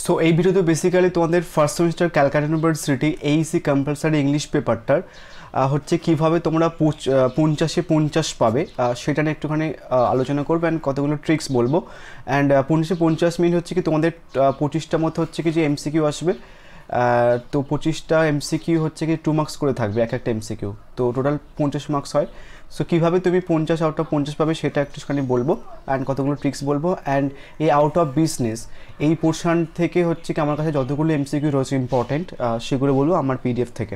So এই ভিডিওতে basically তোমাদের first semester Calcutta university Aisi compulsory English পেপারটার হচ্ছে কীভাবে তোমরা 50-এ 50 পাবে সেটা নিয়ে একটুখানি আলোচনা করবো অ্যান্ড কতগুলো ট্রিক্স বলবো। অ্যান্ড 50-এ 50 মিনিট হচ্ছে কি তোমাদের 25টা মতো হচ্ছে কি যে এমসিকিউ আসবে। তো 25টা এমসিকিউ হচ্ছে কি 2 মার্কস করে থাকবে এক একটা এমসিকিউ, তো টোটাল 50 মার্কস হয়। সো কীভাবে তুমি 50 আউট অফ 50 পাবে সেটা একটুখানি বলবো অ্যান্ড কতগুলো ট্রিক্স বলবো। অ্যান্ড এই আউট অফ বিজনেস এই পোর্শন থেকে হচ্ছে কি আমার কাছে যতগুলো এমসিকিউ রয়েছে ইম্পর্টেন্ট সেগুলো বলবো আমার পিডিএফ থেকে।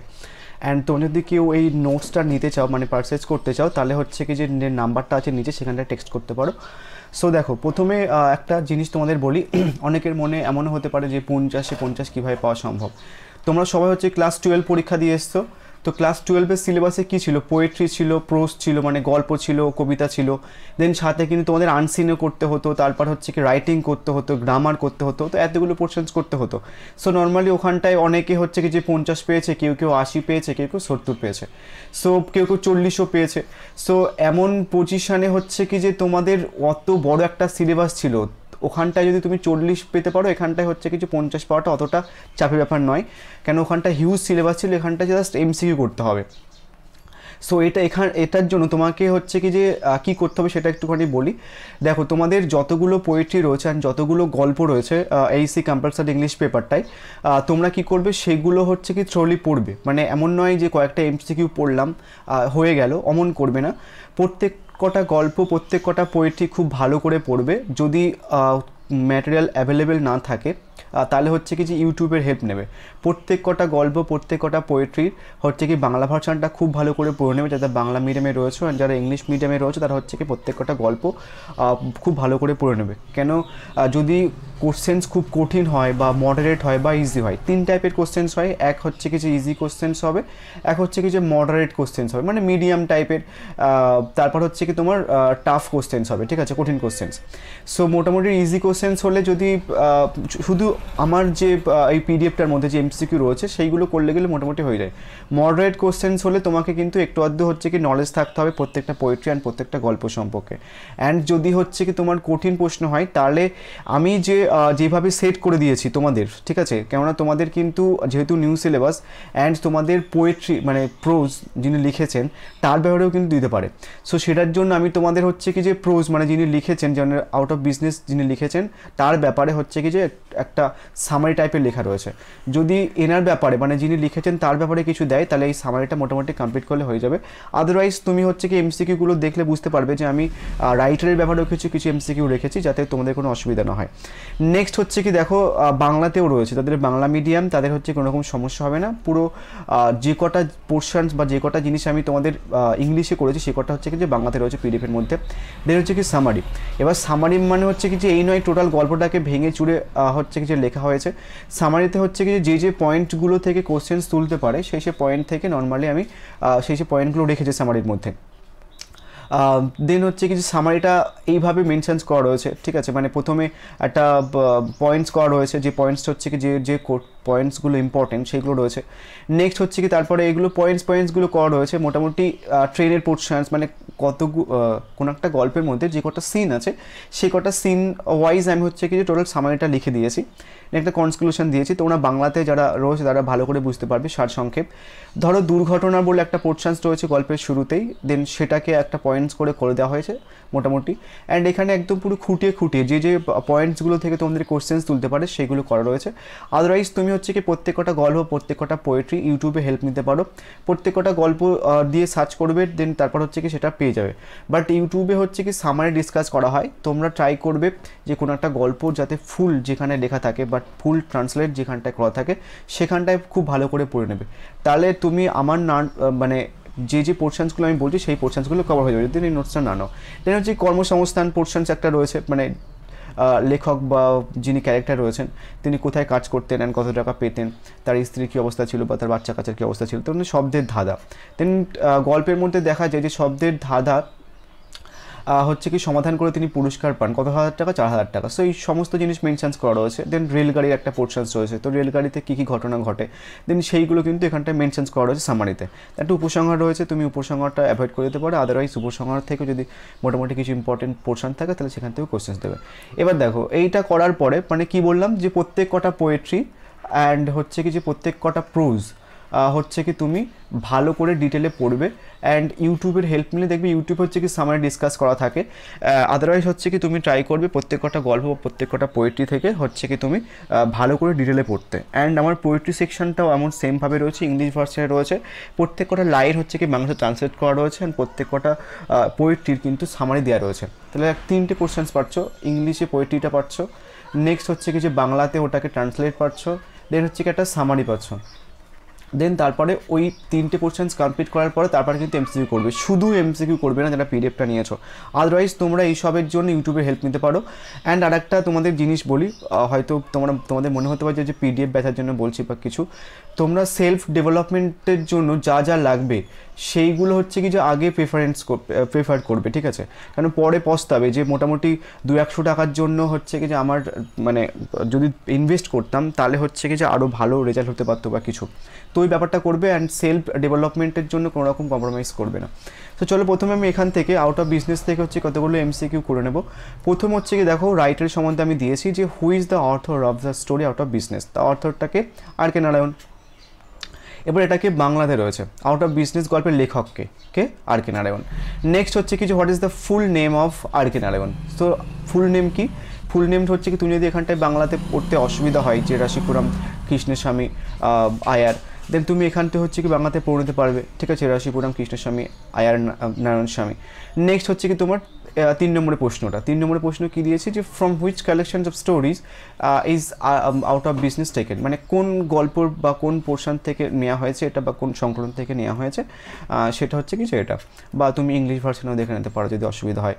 অ্যান্ড তোমরা যদি কেউ এই নোটসটা নিতে চাও মানে পারচেজ করতে চাও তাহলে হচ্ছে কি যে নাম্বারটা আছে নিচে সেখানটায় টেক্সট করতে পারো। সো দেখো প্রথমে একটা জিনিস তোমাদের বলি, অনেকের মনে এমনও হতে পারে যে 50-এ 50 কীভাবে পাওয়া সম্ভব। তোমরা সবাই হচ্ছে ক্লাস 12 পরীক্ষা দিয়ে এসছো, তো ক্লাস 12-এর সিলেবাসে কী ছিল, পোয়েট্রি ছিল, প্রোজ ছিল মানে গল্প ছিল, কবিতা ছিল, দেন সাথে কিন্তু তোমাদের আনসিনও করতে হতো, তারপর হচ্ছে কি রাইটিং করতে হতো, গ্রামার করতে হতো, তো এতগুলো পোর্শনস করতে হতো। সো নর্মালি ওখানটায় অনেকে হচ্ছে কি যে 50 পেয়েছে, কেউ কেউ 80 পেয়েছে, কেউ কেউ 70 পেয়েছে, সো কেউ কেউ 40ও পেয়েছে। সো এমন পজিশানে হচ্ছে কি যে তোমাদের অত বড় একটা সিলেবাস ছিল, ওখানটায় যদি তুমি 40 পেতে পারো, এখানটায় হচ্ছে কিছু 50 পাওয়াটা অতটা চাপের ব্যাপার নয়, কেন ওখানটা হিউজ সিলেবাস ছিল, এখানটা জাস্ট এমসিকিউ করতে হবে। সো এটার জন্য তোমাকে হচ্ছে কি যে কী করতে হবে সেটা একটুখানি বলি। দেখো তোমাদের যতগুলো পোয়েট্রি রয়েছে আর যতগুলো গল্প রয়েছে এইসি কম্পালসারি ইংলিশ পেপারটায়, তোমরা কি করবে সেগুলো হচ্ছে কি থ্রোলি পড়বে, মানে এমন নয় যে কয়েকটা এমসিকিউ পড়লাম হয়ে গেল, অমন করবে না। প্রত্যেক কটা গল্প প্রত্যেক কটা পোয়েট্রি খুব ভালো করে পড়বে। যদি ম্যাটেরিয়াল অ্যাভেলেবেল না থাকে তাহলে হচ্ছে কি যে ইউটিউবের হেল্প নেবে। প্রত্যেক কটা গল্প প্রত্যেক কটা পোয়েট্রির হচ্ছে কি বাংলা ভার্সানটা খুব ভালো করে পড়ে নেবে, যারা বাংলা মিডিয়ামে রয়েছে আর যারা ইংলিশ মিডিয়ামে রয়েছে তারা হচ্ছে কি প্রত্যেক কটা গল্প খুব ভালো করে পড়ে নেবে। কেন যদি কোশ্চেন্স খুব কঠিন হয় বা মডারেট হয় বা ইজি হয়, 3 টাইপের কোশ্চেন্স হয়। এক হচ্ছে কি যে ইজি কোশ্চেন্স হবে, এক হচ্ছে কি যে মডারেট কোশ্চেন্স হবে মানে মিডিয়াম টাইপের, তারপর হচ্ছে কি তোমার টাফ কোশ্চেন্স হবে, ঠিক আছে, কঠিন কোশ্চেন্স। সো মোটামুটি ইজি কোশ্চেন্স হলে যদি শুধু আমার যে এই পিডিএফটার মধ্যে যে এমসিকিউ রয়েছে সেইগুলো করলে গেলে মোটামুটি হয়ে যায়। মডারেট কোশ্চেন্স হলে তোমাকে কিন্তু একটু আধটু হচ্ছে কি নলেজ থাকতে হবে প্রত্যেকটা পোয়েট্রি অ্যান্ড প্রত্যেকটা গল্প সম্পর্কে। অ্যান্ড যদি হচ্ছে কি তোমার কঠিন প্রশ্ন হয় তাহলে আমি যেভাবে সেট করে দিয়েছি তোমাদের, ঠিক আছে, কেননা তোমাদের কিন্তু যেহেতু নিউ সিলেবাস অ্যান্ড তোমাদের পোয়েট্রি মানে প্রোজ যিনি লিখেছেন তার ব্যাপারেও কিন্তু দিতে পারে। সো সেটার জন্য আমি তোমাদের হচ্ছে কি যে প্রোজ মানে যিনি লিখেছেন, যেন আউট অফ বিজনেস যিনি লিখেছেন তার ব্যাপারে হচ্ছে কি যে একটা সামারি টাইপের লেখা রয়েছে। যদি এনার ব্যাপারে মানে যিনি লিখেছেন তার ব্যাপারে কিছু দেয় তাহলে এই সামারিটা মোটামুটি কমপ্লিট করলে হয়ে যাবে। আদারওয়াইজ তুমি হচ্ছে কি এমসিকিউগুলো দেখলে বুঝতে পারবে যে আমি রাইটারের ব্যাপারেও কিছু এমসিকিউ রেখেছি যাতে তোমাদের কোনো অসুবিধা না হয়। নেক্সট হচ্ছে কি দেখো বাংলাতেও রয়েছে, তাদের বাংলা মিডিয়াম, তাদের হচ্ছে কোনো রকম সমস্যা হবে না। পুরো যে কটা পোর্শনস বা যে কটা জিনিস আমি তোমাদের ইংলিশে করেছি সে কটা হচ্ছে কি যে বাংলাতে রয়েছে পিডিএফের মধ্যে। দেন হচ্ছে কি সামারি। এবার সামারি মানে হচ্ছে কি যে এই নয় টোটাল গল্পটাকে ভেঙে চুরে হচ্ছে কি যে লেখা হয়েছে। সামারিতে হচ্ছে কি যে পয়েন্টগুলো থেকে কোশ্চেন্স তুলতে পারে সেই পয়েন্ট থেকে নর্মালি আমি সেই পয়েন্টগুলো রেখেছি সামারির মধ্যে। দেন হচ্ছে কি যে সামারিটা এইভাবে মেনশনস করা রয়েছে, ঠিক আছে, মানে প্রথমে একটা পয়েন্টস করা রয়েছে, যে পয়েন্টসটা হচ্ছে কি যে পয়েন্টসগুলো ইম্পর্টেন্ট সেগুলো রয়েছে। নেক্সট হচ্ছে কি তারপরে এইগুলো পয়েন্টসগুলো করা রয়েছে মোটামুটি ট্রেনের পোর্শনস মানে কোনো একটা গল্পের মধ্যে যে কটা সিন আছে সেই কটা সিন ওয়াইজ আমি হচ্ছে কি যে টোটাল সামারিটা লিখে দিয়েছি, একটা কনক্লুশন দিয়েছি। তোমরা বাংলাতে যারা রয়েছে তারা ভালো করে বুঝতে পারবে সারসংক্ষেপ। ধরো দুর্ঘটনা বলে একটা পোর্শনস রয়েছে গল্পের শুরুতেই, দেন সেটাকে একটা পয়েন্টস করে দেওয়া হয়েছে মোটামুটি। অ্যান্ড এখানে একদম পুরো খুঁটিয়ে যে পয়েন্টসগুলো থেকে তোমাদের কোশ্চেন্স তুলতে পারে সেগুলো করা রয়েছে। আদারওয়াইজ তুমি হচ্ছে কি প্রত্যেক কটা গল্প প্রত্যেক কটা পোয়েট্রি ইউটিউবে হেল্প নিতে পারো, প্রত্যেক কটা গল্প দিয়ে সার্চ করবে, দেন তারপর হচ্ছে কি সেটা পেয়ে যাবে। বাট ইউটিউবে হচ্ছে কি সামারি ডিসকাস করা হয়, তোমরা ট্রাই করবে যে কোনো একটা গল্প যাতে ফুল যেখানে লেখা থাকে বাট ফুল ট্রান্সলেট যেখানটায় করা থাকে সেখানটায় খুব ভালো করে পড়ে নেবে, তাহলে তুমি আমার মানে যে পোর্শনসগুলো আমি বলছি সেই পোর্শনসগুলো কভার হয়ে যাবে যদি এই নোটসটা না নাও। দেন হচ্ছে কর্মসংস্থান পোর্শনস একটা রয়েছে, মানে লেখক বা যিনি ক্যারেক্টার রয়েছেন তিনি কোথায় কাজ করতেন অ্যান্ড কত টাকা পেতেন, তার স্ত্রীর কী অবস্থা ছিল বা তার বাচ্চা কাচ্চার কী অবস্থা ছিল, তেমনি শব্দের ধাঁধা। দেন গল্পের মধ্যে দেখা যায় যে শব্দের ধাঁধা হচ্ছে কি সমাধান করে তিনি পুরস্কার পান কত হাজার টাকা, 4,000 টাকা। সো এই সমস্ত জিনিস মেনশনস করা রয়েছে। দেন রেলগাড়ির একটা পোর্শনস রয়েছে, তো রেলগাড়িতে কী কী ঘটনা ঘটে দেন সেইগুলো কিন্তু এখানটায় মেনশনস করা রয়েছে সামারিতে। একটা উপসংহার রয়েছে, তুমি উপসংহারটা অ্যাভয়েড করে দিতে পারো, আদারওয়াইজ উপসংহার থেকে যদি মোটামুটি কিছু ইম্পর্টেন্ট পোর্শন থাকে তাহলে সেখান থেকে কোশ্চেন্স দেবে। এবার দেখো এইটা করার পরে মানে কি বললাম যে প্রত্যেক কটা পোয়েট্রি অ্যান্ড হচ্ছে কি যে প্রত্যেক কটা প্রোজ হচ্ছে কি তুমি ভালো করে ডিটেলে পড়বে অ্যান্ড ইউটিউবের হেল্প নিলে দেখবে ইউটিউব হচ্ছে কি সামারি ডিসকাস করা থাকে। আদারওয়াইজ হচ্ছে কি তুমি ট্রাই করবে প্রত্যেক কটা গল্প বা প্রত্যেক কটা পোয়েট্রি থেকে হচ্ছে কি তুমি ভালো করে ডিটেলে পড়তে। অ্যান্ড আমার পোয়েট্রি সেকশনটাও এমন সেমভাবে রয়েছে, ইংলিশ ভার্সনে রয়েছে, প্রত্যেক কটা লাইন হচ্ছে কি বাংলাতে ট্রান্সলেট করা রয়েছে অ্যান্ড প্রত্যেক কটা পোয়েট্রির কিন্তু সামারি দেওয়া রয়েছে। তাহলে 3টে কোশ্চেন্স পাচ্ছ, ইংলিশে পোয়েট্রিটা পাচ্ছ, নেক্সট হচ্ছে কি যে বাংলাতে ওটাকে ট্রান্সলেট পাচ্ছ, দেন হচ্ছে কি একটা সামারি পাচ্ছ। দেন তারপরে ওই 3টে পোর্শনস কমপ্লিট করার পরে তারপরে কিন্তু এমসিকিউ করবে, শুধু এমসিকিউ করবে না যারা পিডিএফটা নিয়েছো। আদারওয়াইজ তোমরা এইসবের জন্য ইউটিউবের হেল্প নিতে পারো। অ্যান্ড আর একটা তোমাদের জিনিস বলি, হয়তো তোমাদের মনে হতে পারে যে পিডিএফ ব্যাচার জন্য বলছি বা কিছু, তোমরা সেলফ ডেভেলপমেন্টের জন্য যা যা লাগবে সেইগুলো হচ্ছে কি যে আগে প্রেফার করবে, ঠিক আছে? কারণ পরে পস্তাবে যে মোটামুটি 200-100 টাকার জন্য হচ্ছে কি যে আমার মানে যদি ইনভেস্ট করতাম তাহলে হচ্ছে কি যে আরও ভালো রেজাল্ট হতে পারতো বা কিছু। তো ওই ব্যাপারটা করবে অ্যান্ড সেলফ ডেভেলপমেন্টের জন্য কোনো রকম কম্প্রোমাইজ করবে না। তো চলো প্রথমে আমি এখান থেকে আউট অফ বিজনেস থেকে হচ্ছে কতগুলো এমসিকিউ করে নেব। প্রথম হচ্ছে কি দেখো রাইটার সম্বন্ধে আমি দিয়েছি যে who is the author of the story out of business, the অথরটাকে আর.কে নারায়ণ। এবার এটাকে বাংলাতে রয়েছে আউট অফ বিজনেস গল্পের লেখককে কে আর.কে নারায়ণ। নেক্সট হচ্ছে কি যে what is the full name of R K Narayan. তো ফুল নেম কি, ফুল নেম হচ্ছে কি তুমি যদি এখানটায় বাংলাতে পড়তে অসুবিধা হয় যে রাশিপুরম কৃষ্ণস্বামী আয়ার, দেন তুমি এখানতে হচ্ছে কি বাংলাতে পড়ে নিতে পারবে, ঠিক আছে, রাশিপুরম কৃষ্ণস্বামী আয়ার নারায়ণ স্বামী। নেক্সট হচ্ছে কি তোমার 3 নম্বরের প্রশ্নটা, 3 নম্বরের প্রশ্ন কি দিয়েছে যে from which collections of stories is out of business taken, মানে কোন গল্প বা কোন পোর্শন থেকে নেওয়া হয়েছে এটা বা কোন সংকলন থেকে নেওয়া হয়েছে সেটা হচ্ছে কি যে এটা, বা তুমি ইংলিশ ভার্সনেও দেখে নিতে পারো যদি অসুবিধা হয়।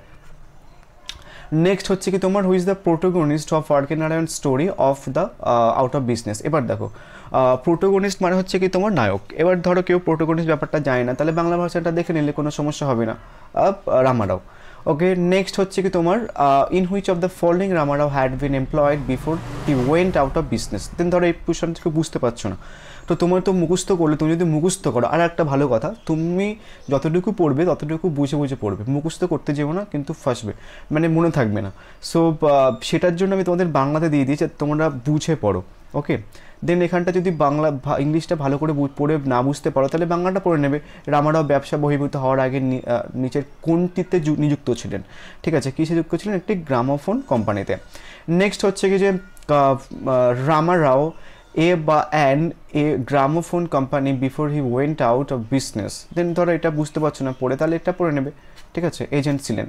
নেক্সট হচ্ছে কি তোমার who is the protagonist of R K Narayan story of the out of business. এবার দেখো প্রোটোগনিস্ট মানে হচ্ছে কি তোমার নায়ক। এবার ধরো কেউ প্রোটোগনিস্ট ব্যাপারটা জানে না, তাহলে বাংলা ভাষাটা দেখে নিলে কোনো সমস্যা হবে না, রামারাও। ওকে, নেক্সট হচ্ছে কি তোমার in which of the following Rama Rao had been employed before he went out of business. Then ধরো এই কোশ্চেনটাকে বুঝতে পারছো না, তো তোমার তো মুখস্থ করলে, তুমি যদি মুখস্থ করো, আর একটা ভালো কথা তুমি যতটুকু পড়বে ততটুকু বুঝে বুঝে পড়বে, মুখস্থ করতে যেও না, কিন্তু ফাঁসবে, মানে মনে থাকবে না। সো সেটার জন্য আমি তোমাদের বাংলাতে দিয়ে দিয়েছি, তোমরা বুঝে পড়ো। ওকে, দেন এখানটা যদি ইংলিশটা ভালো করে পড়ে না বুঝতে পারো তাহলে বাংলাটা পড়ে নেবে। রামারাও ব্যবসা বহির্ভূত হওয়ার আগে নিচের কোনটিতে নিযুক্ত ছিলেন, ঠিক আছে, কিসে যুক্ত ছিলেন, একটি গ্রামোফোন কোম্পানিতে। নেক্সট হচ্ছে কি যে Rama Rao a gramophone company before he went out of business. Then ধরো এটা বুঝতে পারছো না পড়ে, তাহলে এটা পড়ে নেবে, ঠিক আছে, এজেন্ট ছিলেন।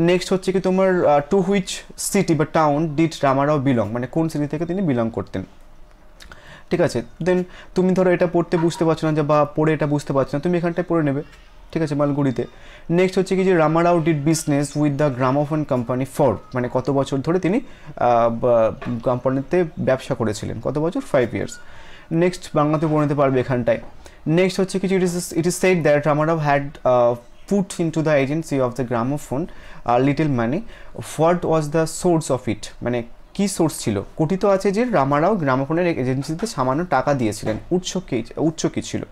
নেক্সট হচ্ছে কি তোমার টু হুইচ সিটি বা টাউন ডিড রামারাও বিলং, মানে কোন সিটি থেকে তিনি বিলং করতেন, ঠিক আছে। দেন তুমি ধরো এটা পড়তে বুঝতে পারছো না বা পড়ে এটা বুঝতে পারছো না, তুমি এখানটায় পড়ে নেবে, ঠিক আছে, মালগুড়িতে। নেক্সট হচ্ছে কি যে Ramarao did business with the gramophone company for, মানে কত বছর ধরে তিনি কোম্পানিতে ব্যবসা করেছিলেন, কত বছর, 5 years। নেক্সট বাংলাতে পড়ে নিতে পারবে এখানটায়। নেক্সট হচ্ছে কি it is said that Ramarao had put into the agency of the gramophone little money. What was the source of it, মানে কি সোর্স ছিল, কথিত আছে যে রামারাও গ্রামোফোনের এজেন্সিতে সামান্য টাকা দিয়েছিলেন, উৎস কি ছিল,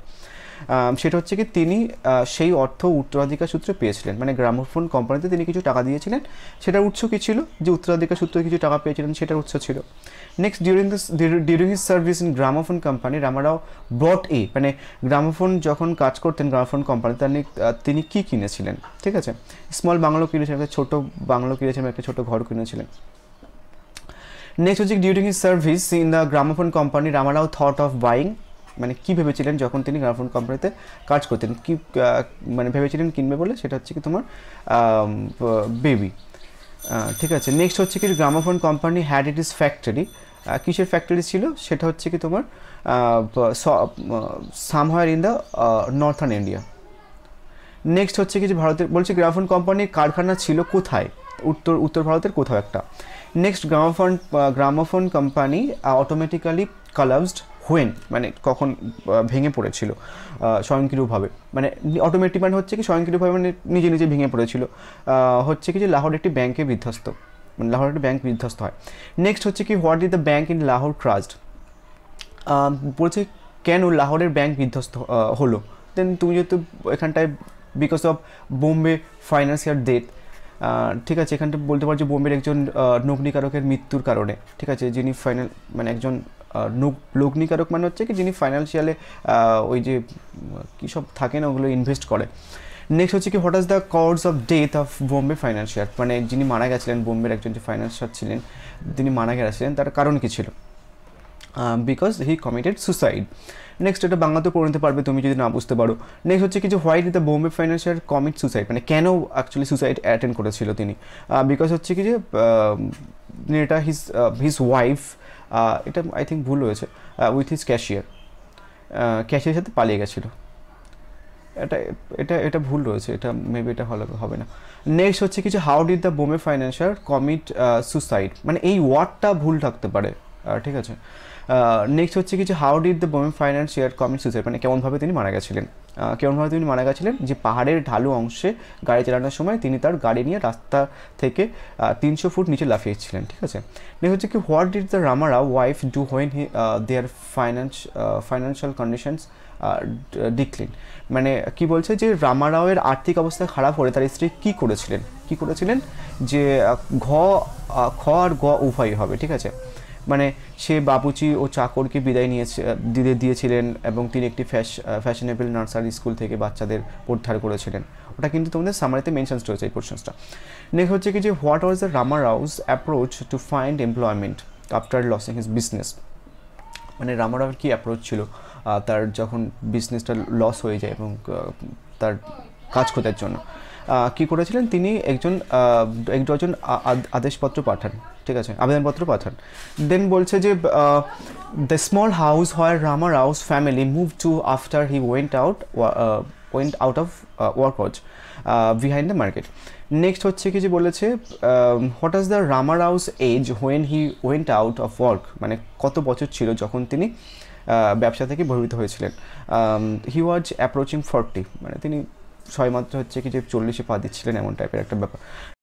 সেটা হচ্ছে কি তিনি সেই অর্থ উত্তরাধিকার সূত্রে পেয়েছিলেন, মানে গ্রামোফোন কোম্পানিতে তিনি কিছু টাকা দিয়েছিলেন, সেটার উৎস কী ছিল, যে উত্তরাধিকার সূত্রে কিছু টাকা পেয়েছিলেন সেটার উৎস ছিল। Next during his service in gramophone company Ramarao ব্রট মানে গ্রামোফোন যখন কাজ করতেন গ্রামোফোন কোম্পানি তিনি কী কিনেছিলেন, ঠিক আছে, স্মল বাংলো কিনেছিলেন, একটা ছোটো বাংলো কিনেছিলেন, একটা ছোটো ঘর কিনেছিলেন। নেক্সট হচ্ছে during his service in the gramophone company Ramarao thought of buying, মানে কী ভেবেছিলেন যখন তিনি গ্রামোফোন কোম্পানিতে কাজ করতেন, কী মানে ভেবেছিলেন কিনবে বলে, সেটা হচ্ছে কি তোমার বেবি, ঠিক আছে। নেক্সট হচ্ছে কি gramophone company had it is factory, কিসের ফ্যাক্টরি ছিল, সেটা হচ্ছে কি তোমার সামহার in the northern India. Next হচ্ছে কি যে ভারতের বলছে গ্রামোফোন কোম্পানির কারখানা ছিল কোথায়, উত্তর ভারতের কোথাও একটা। Next gramophone company automatically collapsed when মানে কখন ভেঙে পড়েছিল স্বয়ংক্রিয়ভাবে, মানে অটোমেটিক মানে হচ্ছে কি স্বয়ংক্রিয়ভাবে মানে নিজে নিজে ভেঙে পড়েছিল, হচ্ছে কি যে লাহোর একটি ব্যাংকে বিধ্বস্ত, মানে লাহোর একটি ব্যাংক বিধ্বস্ত হয়। নেক্সট হচ্ছে কি what is the bank in Lahore crushed, বলছে কেন লাহোরের ব্যাংক বিধ্বস্ত হলো। দেন তুমি যেহেতু এখানটায় because of Bombay financial death, ঠিক আছে, এখানটা বলতে পারছি বোম্বের একজন লগ্নিকারকের মৃত্যুর কারণে, ঠিক আছে, যিনি মানে একজন লগ্নিকারক মানে হচ্ছে কি যিনি ফাইন্যান্সিয়ালে ওই যে কী সব থাকে না ওগুলো ইনভেস্ট করে। নেক্সট হচ্ছে কি what is the cause of death of Bombay financier, মানে যিনি মারা গেছিলেন বোম্বের একজন যে ফাইন্যান্সিয়ার ছিলেন তিনি মারা গেছিলেন, তার কারণ কী ছিল? Because he committed suicide. Next এটা বাংলাতেও পড়ে নিতে পারবে তুমি যদি না বুঝতে পারো। নেক্সট হচ্ছে কি যে why did the Bombay financier commit suicide, মানে কেন অ্যাকচুয়ালি সুসাইড অ্যাটেন্ড করেছিল তিনি? বিকজ হচ্ছে কি যে এটা হিজ ওয়াইফ, এটা আই থিঙ্ক ভুল হয়েছে, উইথ হিজ ক্যাশিয়ারের সাথে পালিয়ে গেছিলো, এটা এটা এটা ভুল রয়েছে, এটা মেবি এটা হবে না। নেক্সট হচ্ছে কি যে how did the Bombay financier commit suicide, মানে এই ওয়ার্ডটা ভুল থাকতে পারে, ঠিক আছে। নেক্সট হচ্ছে কি যে how did the Bombay financier commit suicide, মানে কেমনভাবে তিনি মারা গেছিলেন, যে পাহাড়ের ঢালু অংশে গাড়ি চালানোর সময় তিনি তার গাড়ি নিয়ে রাস্তা থেকে 300 ফুট নিচে লাফিয়েছিলেন, ঠিক আছে। নেক্সট হচ্ছে কি what did the Rama Rao wife do when their financial conditions decline, মানে কি বলছে যে রামারাওয়ের আর্থিক অবস্থা খারাপ হলে তার স্ত্রী কী করেছিলেন, যে খ আর গ উভয়ই হবে, ঠিক আছে। মানে সে বাবুচি ও চাকরকে বিদায় দিয়েছিলেন এবং তিনি একটি ফ্যাশনেবল নার্সারি স্কুল থেকে বাচ্চাদের উদ্ধার করেছিলেন, ওটা কিন্তু তোমাদের সামারিতে মেনশনস রয়েছে এই পোর্শনসটা। নেক্সট হচ্ছে কি যে what was the Rama Rao's approach to find employment after losing his business, মানে রামারাওয়ের কী অ্যাপ্রোচ ছিল তার যখন বিজনেসটা লস হয়ে যায় এবং তার কাজ খোঁজার জন্য কী করেছিলেন তিনি? এক ডজন আদেশপত্র পাঠান, ঠিক আছে, আবেদনপত্র পাঠান। দেন বলছে যে the small house where Rama Rao's family move to after he went out of works behind the market. Next হচ্ছে কি যে বলেছে what is the Rama Rao's age when he went out of work, মানে কত বছর ছিল যখন তিনি ব্যবসা থেকে বহির্ভূত হয়েছিলেন। হি ওয়াজ অ্যাপ্রোচিং 40, মানে তিনি ছয় মাত্র হচ্ছে কি যে 40-এ পা দিচ্ছিলেন, এমন টাইপের একটা ব্যাপার।